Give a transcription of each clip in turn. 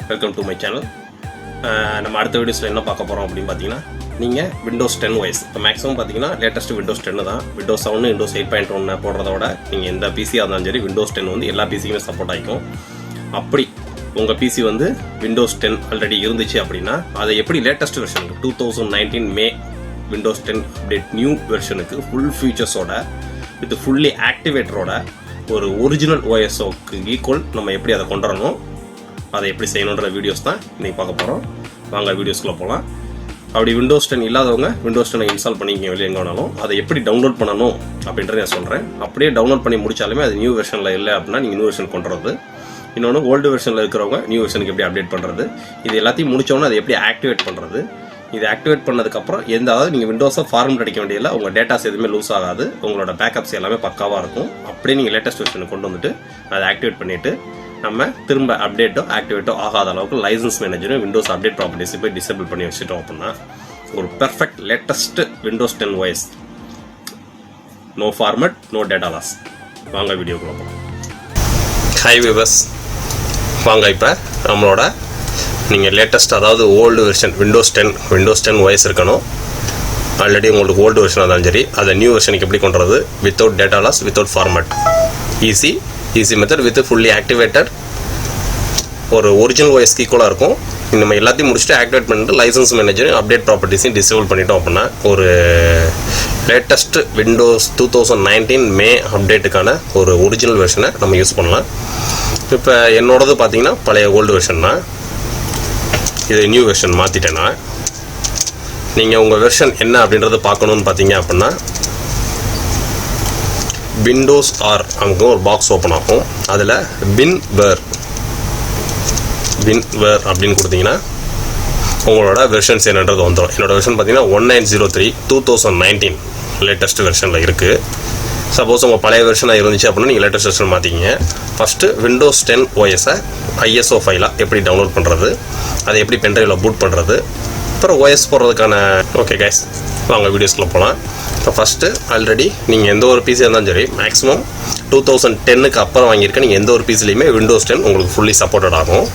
Welcome to my channel. நம்ம அடுத்த வீடியோஸில் என்ன பார்க்க போகிறோம் அப்படின்னு பார்த்தீங்கன்னா, நீங்கள் விண்டோஸ் 10 OS இப்போ மேக்ஸிமம் பார்த்தீங்கன்னா லேட்டஸ்ட் விண்டோஸ் 10 தான். விண்டோஸ் 7 விண்டோஸ் 8.1 போடுறத விட நீங்கள் எந்த பிசியாக இருந்தாலும் சரி விண்டோஸ் 10 வந்து எல்லா பிசிக்குமே சப்போர்ட் ஆகிக்கும். அப்படி உங்கள் பிசி வந்து விண்டோஸ் 10 ஆல்ரெடி இருந்துச்சு அப்படின்னா அதை எப்படி லேட்டஸ்ட் வெர்ஷனுக்கு 2019 மே விண்டோஸ் 10 அப்டேட் நியூ வெர்ஷனுக்கு ஃபுல் ஃபீச்சர்ஸோட வித் ஃபுல்லி ஆக்டிவேட்டரோட ஒரு ஒரிஜினல் ஓஎஸ்ஓக்கு ஈக்குவல் நம்ம எப்படி அதை கொண்டு வரணும், அதை எப்படி செய்யணுன்ற வீடியோஸ் தான் இன்றைக்கி பார்க்க போகிறோம். வாங்க வீடியோஸ்குள்ளே போகலாம். அப்படி விண்டோஸ் 10 இல்லாதவங்க விண்டோஸ் 10 இன்ஸ்டால் பண்ணிக்கிங்க வெளியே எங்கே வேணாலும். அதை எப்படி டவுன்லோட் பண்ணணும் அப்படின்றத நான் சொல்கிறேன். அப்படியே டவுன்லோட் பண்ணி முடிச்சாலுமே அது நியூ வெர்ஷனில் இல்லை அப்படின்னா நீங்கள் நியூ வெர்ஷன் கொண்டு வரது. இன்னொன்று ஓல்டு வெர்ஷனில் இருக்கிறவங்க நியூ வெர்ஷனுக்கு எப்படி அப்டேட் பண்ணுறது, இது எல்லாத்தையும் முடித்தோன்னே அதை எப்படி ஆக்டிவேட் பண்ணுறது. இது ஆக்டிவேட் பண்ணதுக்கப்புறம் அதாவது நீங்கள் விண்டோஸை ஃபார்மெட் அடிக்க வேண்டியதில்லை, உங்கள் டேட்டாஸ் எதுவுமே லூஸ் ஆகாது, உங்களோட பேக்கப்ஸ் எல்லாமே பக்காவாக இருக்கும். அப்படியே நீங்கள் லேட்டஸ்ட் வெர்ஷனுக்கு கொண்டு வந்துட்டு அதை ஆக்டிவேட் பண்ணிவிட்டு நம்ம திரும்ப அப்டேட்டோ ஆக்டிவேட்டோ ஆகாத அளவுக்கு லைசன்ஸ் மேனேஜரும் விண்டோஸ் அப்டேட் ப்ராப்பர்ட்டிஸை போய் டிசேபிள் பண்ணி வச்சுட்டோம் அப்படின்னா ஒரு perfect latest Windows 10 OS, no format, no data loss. வாங்க வீடியோக்குள்ள போகலாம். ஹை வியூவர்ஸ், வாங்க இப்போ நம்மளோட நீங்கள் லேட்டஸ்ட் அதாவது ஓல்டு வெர்ஷன் விண்டோஸ் 10 OS இருக்கணும். ஆல்ரெடி உங்களுக்கு ஓல்டு வெர்ஷனாக இருந்தாலும் சரி அதை நியூ வெர்ஷனுக்கு எப்படி கொண்டுறது without data loss, without format, easy method with fully activated ஒரு ஒரிஜினல் OS ஈக்குவலாக இருக்கும். நம்ம எல்லாத்தையும் முடிச்சுட்டு ஆக்டிவேட் பண்ணிட்டு லைசன்ஸ் மேனேஜரும் அப்டேட் ப்ராப்பர்ட்டிஸையும் டிசேபிள் பண்ணிட்டோம் அப்படின்னா ஒரு லேட்டஸ்ட் விண்டோஸ் 2019 மே அப்டேட்டுக்கான ஒரு ஒரிஜினல் வெர்ஷனை நம்ம யூஸ் பண்ணலாம். இப்போ என்னோடது பார்த்தீங்கன்னா பழைய ஓல்டு வெர்ஷன் தான், இது நியூ வெர்ஷன் மாற்றிட்டேன்னா. நீங்கள் உங்கள் வெர்ஷன் என்ன அப்படின்றத பார்க்கணுன்னு பார்த்தீங்க அப்படின்னா விண்டோஸ் ஆர் நமக்கு ஒரு பாக்ஸ் ஓப்பன் ஆகும். அதில் வின்வேர் அப்படின்னு கொடுத்தீங்கன்னா உங்களோட வெர்ஷன்ஸ் என்னன்றது வந்துடும். என்னோடய வெர்ஷன் பார்த்தீங்கன்னா 1903 2019 லேட்டஸ்ட் வெர்ஷனில் இருக்குது. சப்போஸ் உங்கள் பழைய வெர்ஷனாக இருந்துச்சு அப்படின்னா நீங்கள் லேட்டஸ்ட் வெர்ஷன் மாற்றிக்கிங்க. ஃபஸ்ட்டு விண்டோஸ் 10 OSஐ ISO ஃபைலாக எப்படி டவுன்லோட் பண்ணுறது, அதை எப்படி பென்ட்ரைவில் பூட் பண்ணுறது, அப்புறம் OS போடுறதுக்கான ஓகே கைஸ் வாங்க வீடியோஸ்குள்ளே போகலாம். இப்போ ஃபஸ்ட்டு ஆல்ரெடி நீங்கள் எந்த ஒரு பிசியாக இருந்தாலும் சரி மேக்ஸிமம் 2010க்கு அப்புறம் வாங்கியிருக்க நீங்கள் எந்த ஒரு பிசிலையுமே விண்டோஸ் 10 உங்களுக்கு ஃபுல்லி சப்போர்ட்டட் ஆகும்.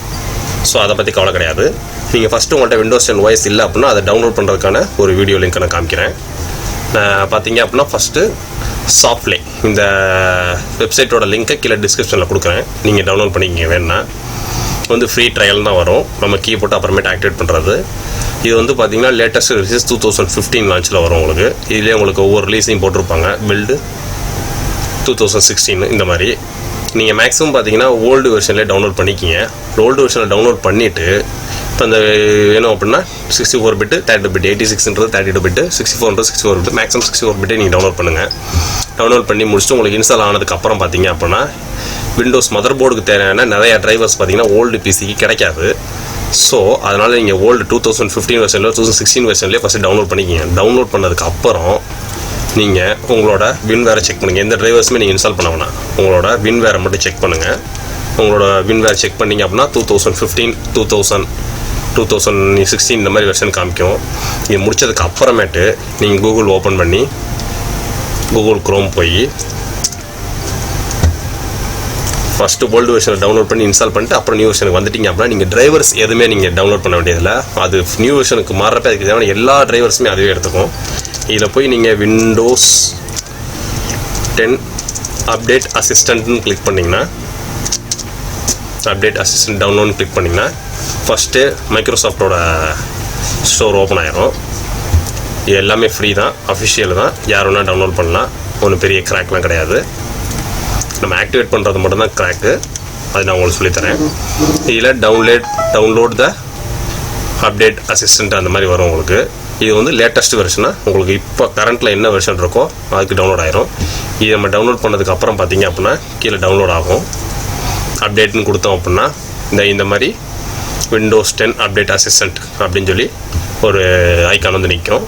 ஸோ அதை பற்றி கவலை கிடையாது. நீங்கள் ஃபஸ்ட்டு உங்கள்கிட்ட விண்டோஸ் 10 OS இல்லை அப்படின்னா அதை டவுன்லோட் பண்ணுறதுக்கான ஒரு வீடியோ லிங்க் நான் காமிக்கிறேன். பார்த்தீங்க அப்படின்னா ஃபஸ்ட்டு சாஃப்ட்லே இந்த வெப்சைட்டோட லிங்க்கை கீழே டிஸ்கிரிப்ஷனில் கொடுக்குறேன், நீங்கள் டவுன்லோட் பண்ணிக்கிங்க. வேணுன்னா வந்து ஃப்ரீ ட்ரையல் தான் வரும், நம்ம கீ போட்டு அப்புறமேட்டு ஆக்டிவேட் பண்ணுறது. இது வந்து பார்த்தீங்கன்னா லேட்டஸ்ட் ரிலீஸ் 2015 லான்ச்சில் வரும் உங்களுக்கு. இதுலேயே உங்களுக்கு ஒவ்வொரு ரிலீஸையும் போட்டிருப்பாங்க, பில்டு 2016 இந்த மாதிரி. நீங்கள் மேக்ஸிமம் பார்த்தீங்கன்னா ஓல்டு வெர்ஷன்லேயே டவுன்லோட் பண்ணிக்கிங்க. ஓல்டு வெர்ஷனில் டவுன்லோட் பண்ணிவிட்டு இப்போ இந்த வேணும் அப்படின்னா 64 பிட்டு 32 பிட், 86ன்றது 32 பிட்டு, 64ன்றது 64 பிட்டு, மேக்ஸிமம் 64 பிட்டே நீங்கள் டவுன்லோட் பண்ணுங்கள். டவுன்லோட் பண்ணி முடிச்சுட்டு உங்களுக்கு இன்ஸ்டால் ஆனதுக்கப்புறம் பார்த்தீங்க அப்படின்னா விண்டோஸ் மதர் போர்டுக்கு தேவையான நிறையா ட்ரைவர்ஸ் பார்த்தீங்கன்னா ஓல்டு பிசிக்கு கிடைக்காது. ஸோ அதனால் நீங்கள் ஓல்டு 2015 வெர்ஷனில் 2016 வெர்ஷன்லேயே ஃபஸ்ட்டு டவுன்லோட் பண்ணிக்கிங்க. டவுன்லோட் பண்ணதுக்கு அப்புறம் நீங்கள் உங்களோட வின்வேரை செக் பண்ணுங்கள். எந்த ட்ரைவர்ஸுமே நீங்கள் இன்ஸ்டால் பண்ண வேணாம், உங்களோட வின்வேரை மட்டும் செக் பண்ணுங்கள். உங்களோட வின்வேர் செக் பண்ணிங்க அப்படின்னா 2015, 2016 இந்த மாதிரி வெர்ஷன் காமிக்கும். இது முடிச்சதுக்கு அப்புறமேட்டு நீங்கள் கூகுள் ஓப்பன் பண்ணி கூகுள் குரோம் போய் ஃபஸ்ட்டு ஓல்டு வெர்ஷனை டவுன்லோட் பண்ணி இன்ஸ்டால் பண்ணிட்டு அப்புறம் நியூ வெர்ஷனுக்கு வந்துட்டிங்க அப்படின்னா நீங்கள் டிரைவர்ஸ் எதுவுமே நீங்கள் டவுன்லோட் பண்ண வேண்டியதில்லை. அது நியூ வெர்ஷனுக்கு மாறுறப்ப அதுக்கு தேவையான எல்லா டிரைவர்ஸுமே அதுவே எடுத்துக்கும். இதில் போய் நீங்கள் விண்டோஸ் 10 அப்டேட் அசிஸ்டண்ட்னு கிளிக் பண்ணிங்கன்னா அப்டேட் அசிஸ்டன்ட் டவுன்லோட்னு கிளிக் பண்ணிங்கன்னா ஃபஸ்ட்டு மைக்ரோசாஃப்டோட ஸ்டோர் ஓப்பன் ஆகிரும். இது எல்லாமே ஃப்ரீ தான், அஃபிஷியல் தான், யார் வேணால் டவுன்லோட் பண்ணலாம், ஒன்றும் பெரிய கிராக்லாம் கிடையாது. நம்ம ஆக்டிவேட் பண்ணுறது மட்டும்தான் கிராக்கு, அது நான் உங்களுக்கு சொல்லித்தரேன். இதில் டவுன்லோட் த அப்டேட் அசிஸ்டண்ட் அந்த மாதிரி வரும் உங்களுக்கு. இது வந்து லேட்டஸ்ட் வெர்ஷனாக உங்களுக்கு இப்போ கரண்ட்டில் என்ன வெர்ஷன் இருக்கோ அதுக்கு டவுன்லோட் ஆகிரும். இது நம்ம டவுன்லோட் பண்ணதுக்கு அப்புறம் பார்த்தீங்க அப்படின்னா கீழே டவுன்லோட் ஆகும். அப்டேட்னு கொடுத்தோம் அப்படின்னா இந்த மாதிரி விண்டோஸ் 10 அப்டேட் அசிஸ்டண்ட் அப்படின்னு சொல்லி ஒரு ஐக்கான் வந்து நிற்கும்.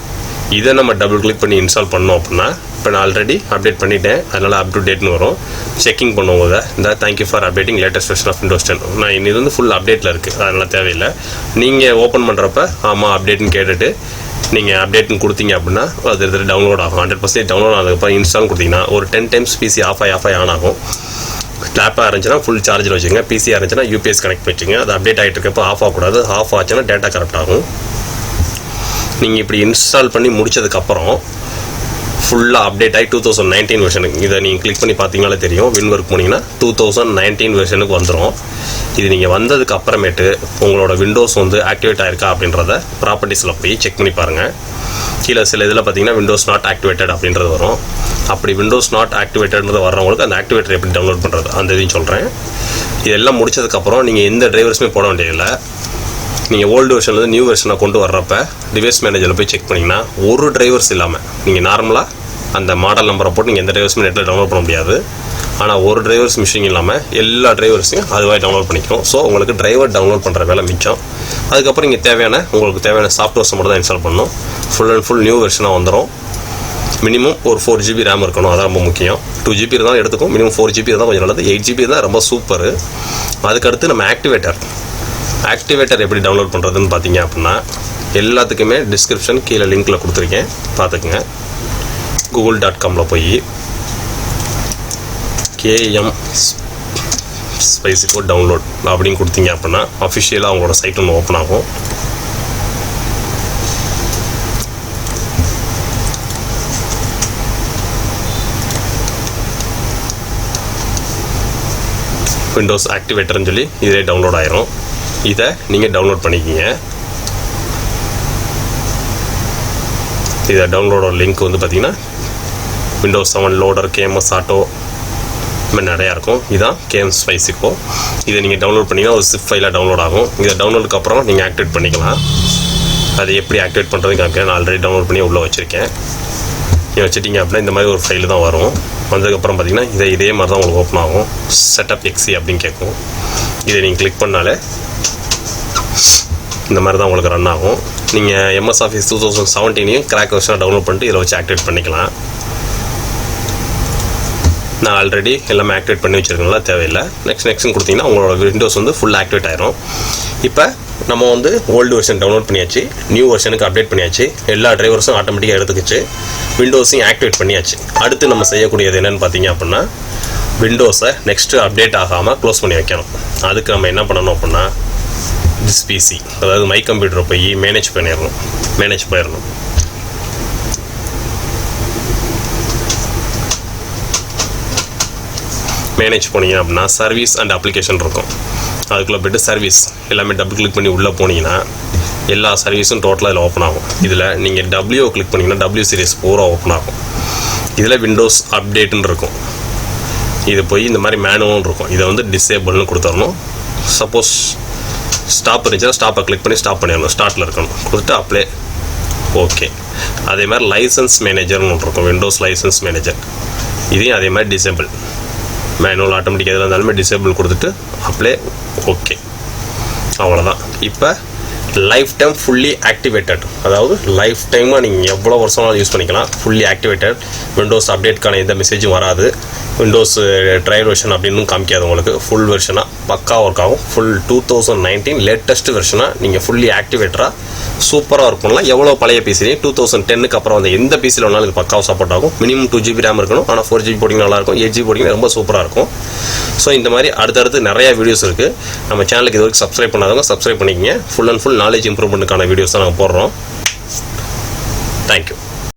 இதை நம்ம டபுள் கிளிக் பண்ணி இன்ஸ்டால் பண்ணோம் அப்படின்னா இப்போ நான் ஆல்ரெடி அப்டேட் பண்ணிட்டேன், அதனால் அப் டு டேட்னு வரும். செக்கிங் பண்ணுவோம் இந்த thank you for updating latest version of Windows 10. நான் இது வந்து ஃபுல் அப்டேட்டில் இருக்குது, அதனால் தேவையில்லை. நீங்கள் ஓப்பன் பண்ணுறப்ப ஆமாம் அப்டேட்னு கேட்டுட்டு நீங்கள் அப்டேட்னு கொடுத்தீங்க அப்படின்னா அது டவுன்லோட் ஆகும். 100% டவுன்லோட் ஆனதுக்கப்புறம் இன்ஸ்டால் கொடுத்தீங்கன்னா ஒரு 10 டைம்ஸ் பிசி ஆஃப் ஆகி ஆன் ஆகும். லேப்பாக இருந்துச்சுன்னா ஃபுல் சார்ஜில் வச்சுங்க. பிசியாக இருந்துச்சுன்னா யூபிஎஸ் கனெக்ட் பண்ணி வச்சுங்க. அது அப்டேட் ஆகிட்டு இருக்கப்போ ஆஃப் ஆகக்கூடாது. ஆஃப் ஆச்சுன்னா டேட்டா கரெக்ட் ஆகும். நீங்கள் இப்படி இன்ஸ்டால் பண்ணி முடிச்சதுக்கப்புறம் ஃபுல்லாக அப்டேட் ஆகி 2019 வெர்ஷனுக்கு இதை நீங்கள் கிளிக் பண்ணி பார்த்தீங்கனாலே தெரியும். வின்வொர்க் போனீங்கன்னா 2019 வெர்ஷனுக்கு வந்துடும். இது நீங்கள் வந்ததுக்கு அப்புறமேட்டு உங்களோட விண்டோஸ் வந்து ஆக்டிவேட் ஆயிருக்கா அப்படின்றத ப்ராப்பர்ட்டிஸில் போய் செக் பண்ணி பாருங்கள். கீழே சில இதில் பார்த்தீங்கன்னா விண்டோஸ் நாட் ஆக்டிவேட்டட் அப்படின்றது வரும். அப்படி விண்டோஸ் நாட் ஆக்டிவேட்டட்ன்றது வர்றவங்களுக்கு அந்த ஆக்டிவேட்டர் எப்படி டவுன்லோட் பண்ணுறது அந்த இதையும் சொல்கிறேன். இதெல்லாம் முடிச்சதுக்கப்புறம் நீங்கள் எந்த டிரைவர்ஸுமே போட வேண்டியதில்லை. நீங்கள் ஓல்டு வெர்ஷன்லேருந்து நியூ வெர்ஷனை கொண்டு வர்றப்ப டிவைஸ் மேனேஜரில் போய் செக் பண்ணிங்கன்னா ஒரு டிரைவர்ஸ் இல்லாமல் நீங்கள் நார்மலாக அந்த மாடல் நம்பரை போட்டு நீங்கள் எந்த டிரைவர்ஸுமே நெட்டில் டவுன்லோட் பண்ண முடியாது. ஆனால் ஒரு டிரைவர்ஸ் மிஷின் இல்லாமல் எல்லா டிரைவர்ஸையும் அதுவாக டவுன்லோட் பண்ணிக்கிறோம். ஸோ உங்களுக்கு டிரைவர் டவுன்லோட் பண்ணுற வேலை மிச்சம். அதுக்கப்புறம் நீங்கள் உங்களுக்கு தேவையான சாஃப்ட்வேர்ஸை மட்டும் தான் இன்ஸ்டால் பண்ணணும். ஃபுல் அண்ட் ஃபுல் நியூ வெர்ஷனாக வந்துடும். மினிமம் ஒரு 4 GB ரேம் இருக்கணும். அதான் ரொம்ப முக்கியம். 2 GB இருந்தாலும் எடுத்துக்கும். மினிமம் 4 GB தான் கொஞ்சம் நல்லது. 8 GB தான் ரொம்ப சூப்பர். அதுக்கடுத்து நம்ம ஆக்டிவேட்டர் எப்படி டவுன்லோட் பண்ணுறதுன்னு பார்த்தீங்க அப்படின்னா எல்லாத்துக்குமே டிஸ்கிரிப்ஷன் கீழே லிங்க்கில் கொடுத்துருக்கேன், பார்த்துக்குங்க. google.comல போய் KM ஸ்பைசிக்கோ டவுன்லோட் அப்படின்னு கொடுத்தீங்க அப்படின்னா அஃபிஷியலாக அவங்களோட சைட் ஒன்று ஓப்பன் ஆகும். விண்டோஸ் ஆக்டிவேட்டர்னு சொல்லி இதே டவுன்லோட் ஆயிரும். இதை நீங்கள் டவுன்லோட் பண்ணிக்கிங்க. இதை டவுன்லோடோட லிங்க் வந்து பார்த்தீங்கன்னா விண்டோஸ் 7 லோடர், KMS ஆட்டோ, இந்த நிறையா இருக்கும். இதுதான் KM ஸ்பைசிக்கோ. இதை நீங்கள் டவுன்லோட் பண்ணிங்கன்னா ஒரு zip ஃபைலாக டவுன்லோட் ஆகும். இதை டவுன்லோடுக்கு அப்புறம் நீங்கள் ஆக்டிவேட் பண்ணிக்கலாம். அதை எப்படி ஆக்டிவேட் பண்ணுறதுன்னு காமிக்கிறேன். நான் ஆல்ரெடி டவுன்லோட் பண்ணி உள்ளே வச்சுருக்கேன். நீங்கள் வச்சுட்டிங்க அப்படின்னா இந்த மாதிரி ஒரு ஃபைல் தான் வரும். வந்ததுக்கப்புறம் பார்த்தீங்கன்னா இதே மாதிரி தான் உங்களுக்கு ஓப்பன் ஆகும். செட்டப் எக்ஸி அப்படின்னு கேட்கும். இதை நீங்கள் கிளிக் பண்ணாலே இந்த மாதிரி தான் உங்களுக்கு ரன் ஆகும். நீங்கள் MS Office 2017 கிராக் வெர்ஷனாக டவுன்லோட் பண்ணிட்டு இதில் வச்சு ஆக்டிவேட் பண்ணிக்கலாம். நான் ஆல்ரெடி எல்லாமே ஆக்டிவேட் பண்ணி வச்சுருக்கனால தேவையில்லை. நெக்ஸ்ட்னு கொடுத்தீங்கன்னா உங்களோட விண்டோஸ் வந்து ஃபுல் ஆக்டிவேட் ஆயிரும். இப்போ நம்ம வந்து ஓல்டு வெர்ஷன் டவுன்லோட் பண்ணியாச்சு, நியூ வெர்ஷனுக்கு அப்டேட் பண்ணியாச்சு, எல்லா டிரைவர்ஸும் ஆட்டோமேட்டிக்காக எடுத்துக்கிச்சு, விண்டோஸையும் ஆக்டிவேட் பண்ணியாச்சு. அடுத்து நம்ம செய்யக்கூடியது என்னென்னு பார்த்தீங்க அப்படின்னா விண்டோஸை நெக்ஸ்ட்டு அப்டேட் ஆகாமல் க்ளோஸ் பண்ணி வைக்கணும். அதுக்கு நம்ம என்ன பண்ணணும் அப்படின்னா திஸ் பிசி, அதாவது மை கம்ப்யூட்டரை போய் மேனேஜ் போயிடணும். மேனேஜ் போனீங்க அப்படின்னா சர்வீஸ் அண்ட் அப்ளிகேஷன் இருக்கும். அதுக்குள்ளே போய்ட்டு சர்வீஸ் எல்லாமே டபுள் கிளிக் பண்ணி உள்ளே போனீங்கன்னா எல்லா சர்வீஸும் டோட்டலாக இதில் ஓப்பன் ஆகும். இதில் நீங்கள் W கிளிக் பண்ணிங்கன்னா W சீரிஸ் பூரா ஓப்பன் ஆகும். இதில் விண்டோஸ் அப்டேட்டுன்னு இருக்கும். இது போய் இந்த மாதிரி மேனுவல்னு இருக்கும். இதை வந்து டிசேபிள்னு கொடுத்துடணும். சப்போஸ் ஸ்டாப் இருந்துச்சுன்னா ஸ்டாப்பை கிளிக் பண்ணி ஸ்டாப் பண்ணிடணும். ஸ்டார்ட்டில் இருக்கணும். கொடுத்துட்டு அப்ளை ஓகே. அதே மாதிரி லைசன்ஸ் மேனேஜர்னு ஒன்று இருக்கும். விண்டோஸ் லைசன்ஸ் மேனேஜர், இதையும் அதே மாதிரி டிசேபிள், மேனுவல் ஆட்டோமேட்டிக் எதில் இருந்தாலுமே டிசேபிள் கொடுத்துட்டு அப்ளை ஓகே. அவ்வளோதான். இப்போ லைஃப் டைம் ஃபுல்லி ஆக்டிவேட்டட், அதாவது லைஃப் டைமாக நீங்கள் எவ்வளோ வருஷம் யூஸ் பண்ணிக்கலாம். Fully activated. விண்டோஸ் அப்டேட்கான எந்த மெசேஜும் வராது. விண்டோஸ் ட்ரையல் வெர்ஷன் அப்படின்னு காமிக்காது உங்களுக்கு. ஃபுல் வெர்ஷனாக பக்கா ஒர்க் ஆகும். ஃபுல் 2019 லேட்டஸ்ட் வெர்ஷனாக நீங்கள் ஃபுல்லி ஆக்டிவேட்டராக சூப்பராக ஒர்க் பண்ணலாம். எவ்வளோ பழைய பிசிலையும் 2010க்கு அப்புறம் வந்து எந்த பிசியில் வேணாலும் இது பக்காவாக சப்போர்ட் ஆகும். மினிமம் 2 GB ரேம் இருக்கணும். ஆனால் 4 GB போட்டிங்கன்னா நல்லாயிருக்கும். 8 GB போட்டிங்கன்னா ரொம்ப சூப்பராக இருக்கும். ஸோ இந்த மாதிரி அடுத்தடுத்து நிறையா வீடியோஸ் இருக்குது. நம்ம சேனலுக்கு இது வரைக்கும் சப்ஸ்கிரைப் பண்ணாதவங்க சப்ஸ்கிரைப் பண்ணிக்கங்க. ஃபுல் அண்ட் ஃபுல் நாலேஜ் இம்ப்ரூவ்மெண்ட்டுக்கான வீடியோஸ் தான் நாங்கள் போடுறோம்.